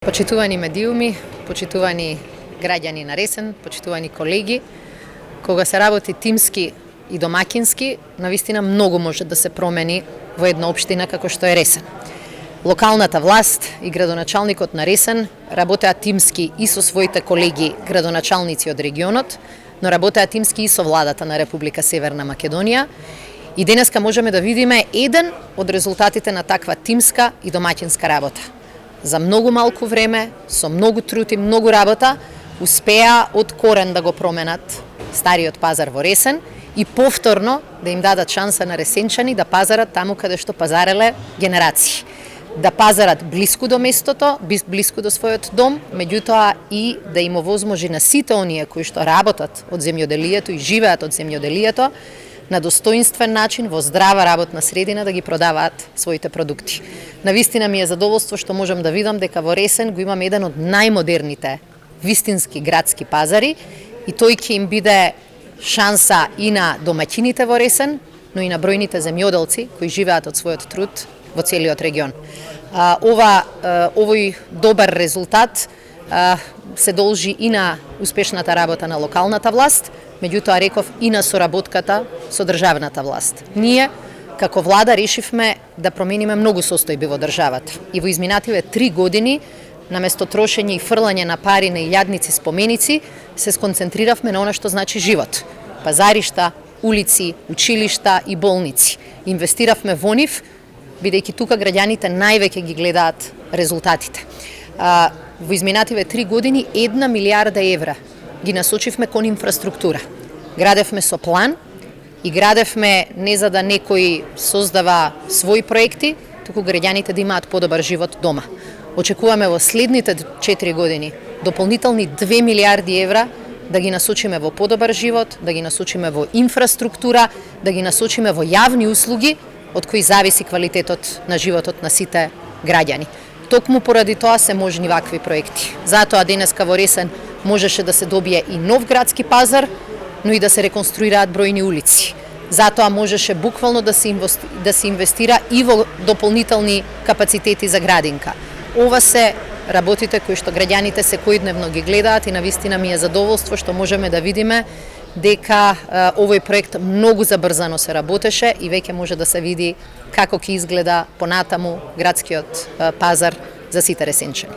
Почитувани медиуми, почитувани граѓани на Ресен, почитувани колеги, кога се работи тимски и домакински, навистина многу може да се промени во една општина како што е Ресен. Локалната власт и градоначалникот на Ресен работеа тимски и со своите колеги градоначалници од регионот, но работеа тимски и со владата на Република Северна Македонија. И денеска можеме да видиме еден од резултатите на таква тимска и домакинска работа. За многу малку време, со многу труд и многу работа, успеа од корен да го променат стариот пазар во Ресен и повторно да им дадат шанса на ресенчани да пазарат таму каде што пазареле генерации. Да пазарат блиску до местото, блиску до својот дом, меѓутоа и да им овозможи на сите оние кои што работат од земјоделието и живеат од земјоделието, на достоинствен начин, во здрава работна средина да ги продаваат своите продукти. Навистина ми е задоволство што можам да видам дека во Ресен го имам еден од најмодерните вистински градски пазари и тој ќе им биде шанса и на домаќините во Ресен, но и на бројните земјоделци кои живеат од својот труд во целиот регион. Овој добар резултат се должи и на успешната работа на локалната власт, меѓутоа реков и на соработката со државната власт. Ние, како влада, решивме да промениме многу состојби во државата. И во изминативе 3 години, наместо трошење и фрлање на пари на илјадници споменици, се сконцентриравме на она што значи живот. Пазаришта, улици, училишта и болници. Инвестиравме во нив, бидејќи тука граѓаните највеќе ги гледаат резултатите. Во изминативе 3 години 1 милијарда евра ги насочивме кон инфраструктура. Градевме со план и градевме не за да некој создава своји проекти, туку граѓаните да имаат подобар живот дома. Очекуваме во следните 4 години дополнителни 2 милијарди евра да ги насочиме во подобар живот, да ги насочиме во инфраструктура, да ги насочиме во јавни услуги, од кои зависи квалитетот на животот на сите граѓани. Токму поради тоа се можни вакви проекти. Затоа денеска во Ресен можеше да се добие и нов градски пазар, но и да се реконструираат бројни улици. Затоа можеше буквално да се инвестира и во дополнителни капацитети за градинка. Ова се работите кои што граѓаните секојдневно ги гледаат и навистина ми е задоволство што можеме да видиме дека овој проект многу забрзано се работеше и веќе може да се види како ќе изгледа понатаму градскиот пазар за сите ресенчани.